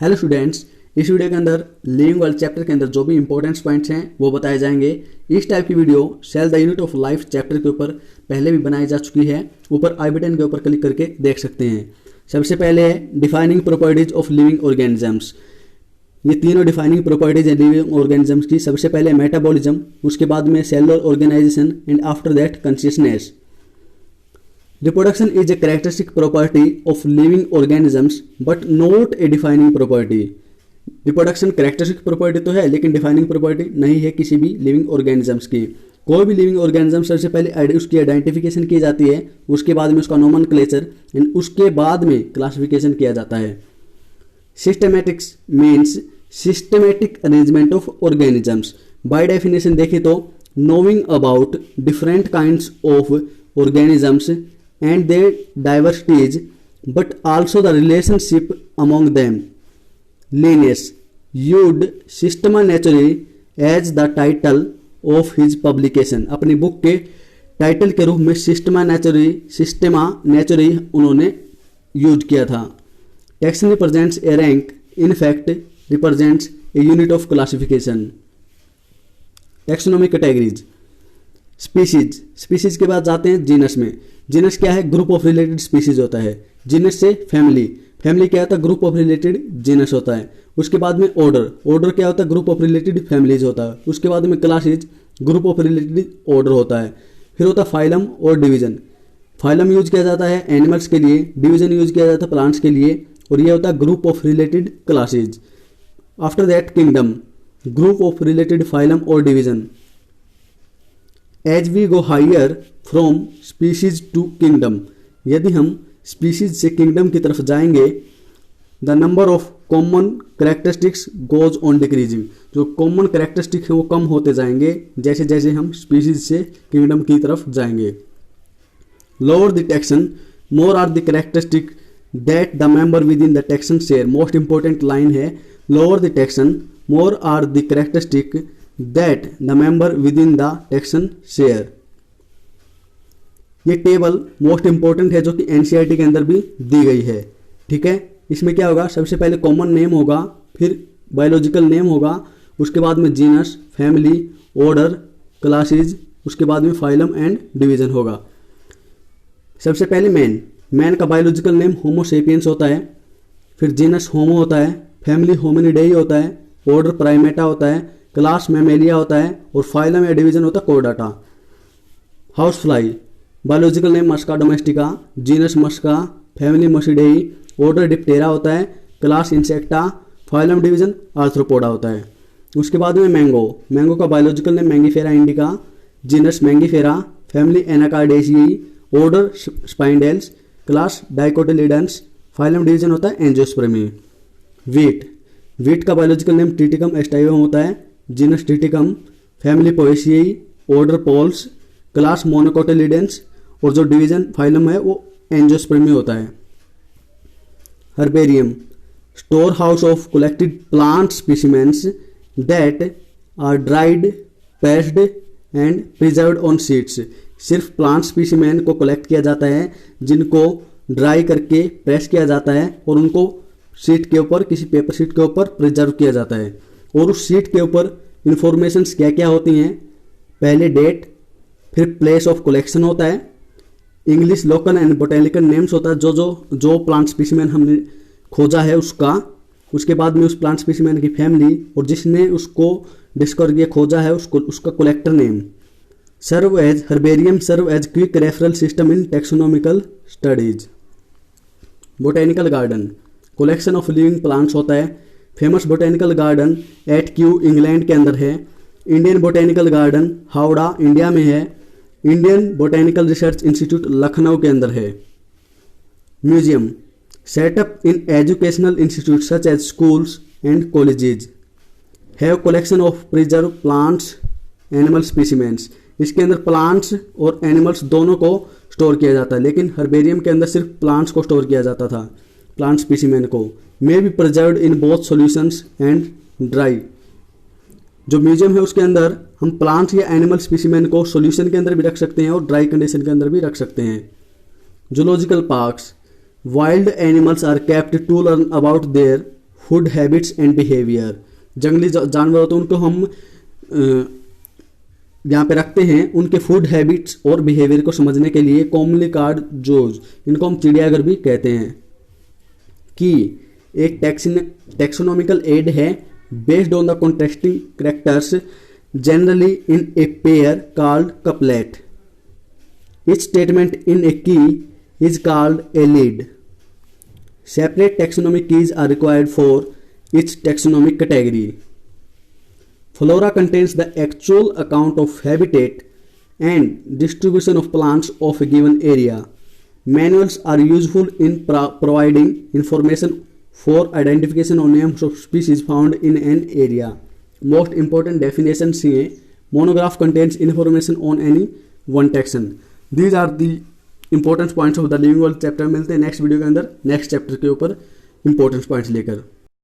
Hello students, इस video के अंदर लिविंग वर्ल्ड चैप्टर के अंदर जो भी इंपॉर्टेंट पॉइंट्स हैं वो बताए जाएंगे। इस टाइप की video cell the unit of life chapter के ऊपर पहले भी बनाई जा चुकी है। ऊपर आई बटन के ऊपर क्लिक करके देख सकते हैं। सबसे पहले है defining properties of living organisms. ये तीनों डिफाइनिंग प्रॉपर्टीज है लिविंग ऑर्गेनिजम्स की। सबसे पहले मेटाबॉलिज्म, उसके बाद में cellular organisation and after that consciousness. Reproduction is a characteristic property of living organisms but not a defining property. Reproduction characteristic property तो है लेकिन defining property नहीं है किसी भी living organisms की। कोई भी living organism सबसे पहले उसकी identification की जाती है, उसके बाद में उसका nomenclature एंड उसके बाद में classification किया जाता है। Systematics means systematic arrangement of organisms. By definition देखें तो knowing about different kinds of organisms and their diversities but also the relationship among them. Linnaeus used Systema Naturae as the title of his publication. अपनी book के title के रूप में Systema naturally उन्होंने use किया था। Taxon represents A rank, in fact represents a unit of classification. Taxonomy categories. Species के बाद जाते हैं जीनस में। जीनस क्या है? ग्रुप ऑफ रिलेटेड स्पीसीज होता है। जीनस से फैमिली क्या होता है? ग्रुप ऑफ रिलेटेड जीनस होता है। उसके बाद में ऑर्डर क्या होता है? ग्रुप ऑफ रिलेटेड फैमिलीज होता है। उसके बाद में classes, group of related order होता है। फिर होता है फाइलम और डिवीजन। फाइलम यूज किया जाता है एनिमल्स के लिए, डिवीजन यूज किया जाता है प्लांट्स के लिए, और ये होता है group of related classes. After that kingdom, group of related phylum और division. As we go higher from species to kingdom, यदि हम स्पीशीज से किंगडम की तरफ जाएंगे, the number of common characteristics goes on decreasing. जो कॉमन करेक्टरिस्टिक है वो कम होते जाएंगे जैसे जैसे हम स्पीशीज से किंगडम की तरफ जाएंगे। Lower the taxon, more are the characteristic that the member within the taxon share. Most important line है, lower the taxon, more are the characteristic that the member within the taxon share. ये table most important है जो कि NCERT के अंदर भी दी गई है। ठीक है, इसमें क्या होगा? सबसे पहले कॉमन नेम होगा, फिर बायोलॉजिकल नेम होगा, उसके बाद में जीनस, फैमिली, ऑर्डर, क्लासेज, उसके बाद में फाइलम एंड डिवीजन होगा। सबसे पहले मैन का बायोलॉजिकल नेम होमो सेपियंस होता है, फिर जीनस होमो होता है, फैमिली होमिनिडेई होता है, ऑर्डर प्राइमेटा होता है, क्लास मैमेलिया होता है, और फाइलम या डिवीजन होता है chordata. House fly, biological name musca domestica, genus musca, family muscidae, order diptera होता है, class insecta, phylum division arthropoda होता है। उसके बाद में मैंगो का biological name mangifera indica, genus mangifera, family anacardiaceae, order sapindales, class dicotyledons, phylum division होता है एंजियोस्पर्मी। वीट का बायोलॉजिकल नेम ट्रिटिकम एस्टाइवम होता है, genus triticum, family poaceae, order poales, class monocotyledons, और जो डिवीजन फाइलम है वो एंजियोस्पर्मी होता है। Herbarium, storehouse of collected plant specimens that are dried, pressed and preserved on sheets. सिर्फ प्लांट स्पीसीमेन को कलेक्ट किया जाता है जिनको ड्राई करके प्रेस किया जाता है और उनको शीट के ऊपर, किसी पेपर शीट के ऊपर प्रिजर्व किया जाता है। और उस शीट के ऊपर इंफॉर्मेशंस क्या क्या होती हैं? पहले डेट, फिर प्लेस ऑफ कलेक्शन होता है, English local and botanical names होता है जो प्लांट स्पीसीमेन हमने खोजा है उसका। उसके बाद में उस प्लांट स्पीसीमेन की फैमिली और जिसने उसको डिस्कवर किया, खोजा है, उसका collector name. Herbarium serve as quick referral system in taxonomical studies. Botanical garden, collection of living plants होता है। Famous botanical garden at Kew England के अंदर है। Indian botanical garden Howrah India में है। Indian botanical research institute Lucknow के अंदर है। Museum, setup in educational institute such as schools and colleges, have collection of preserve plants animal specimens. इसके अंदर प्लांट्स और एनिमल्स दोनों को स्टोर किया जाता है, लेकिन हर्बेरियम के अंदर सिर्फ प्लांट्स को स्टोर किया जाता था, प्लांट स्पीसीमेन को। May be preserved in both solutions and dry. जो म्यूजियम है उसके अंदर हम प्लांट्स या एनिमल स्पीसीमेन को सॉल्यूशन के अंदर भी रख सकते हैं और ड्राई कंडीशन के अंदर भी रख सकते हैं। Zoological parks, wild animals are kept to learn about their food habits and behaviour. जंगली जानवर होते हैं उनको हम यहाँ पे रखते हैं, उनके फूड हैबिट्स और बिहेवियर को समझने के लिए कॉमनली कॉल्ड जूज, इनको हम चिड़ियाघर भी कहते हैं, कि एक टैक्सोनॉमिकल एड है based on the contrasting characters generally in a pair called couplet. Each statement in a key is called a lead. Separate taxonomic keys are required for each taxonomic category. Flora contains the actual account of habitat and distribution of plants of a given area. Manuals are useful in providing information for identification of names of species found in an area. Most important definitions here. Monograph contains information on any one taxon. These are the important points of the living world chapter. मिलते हैं next video के अंदर next chapter के ऊपर important points लेकर।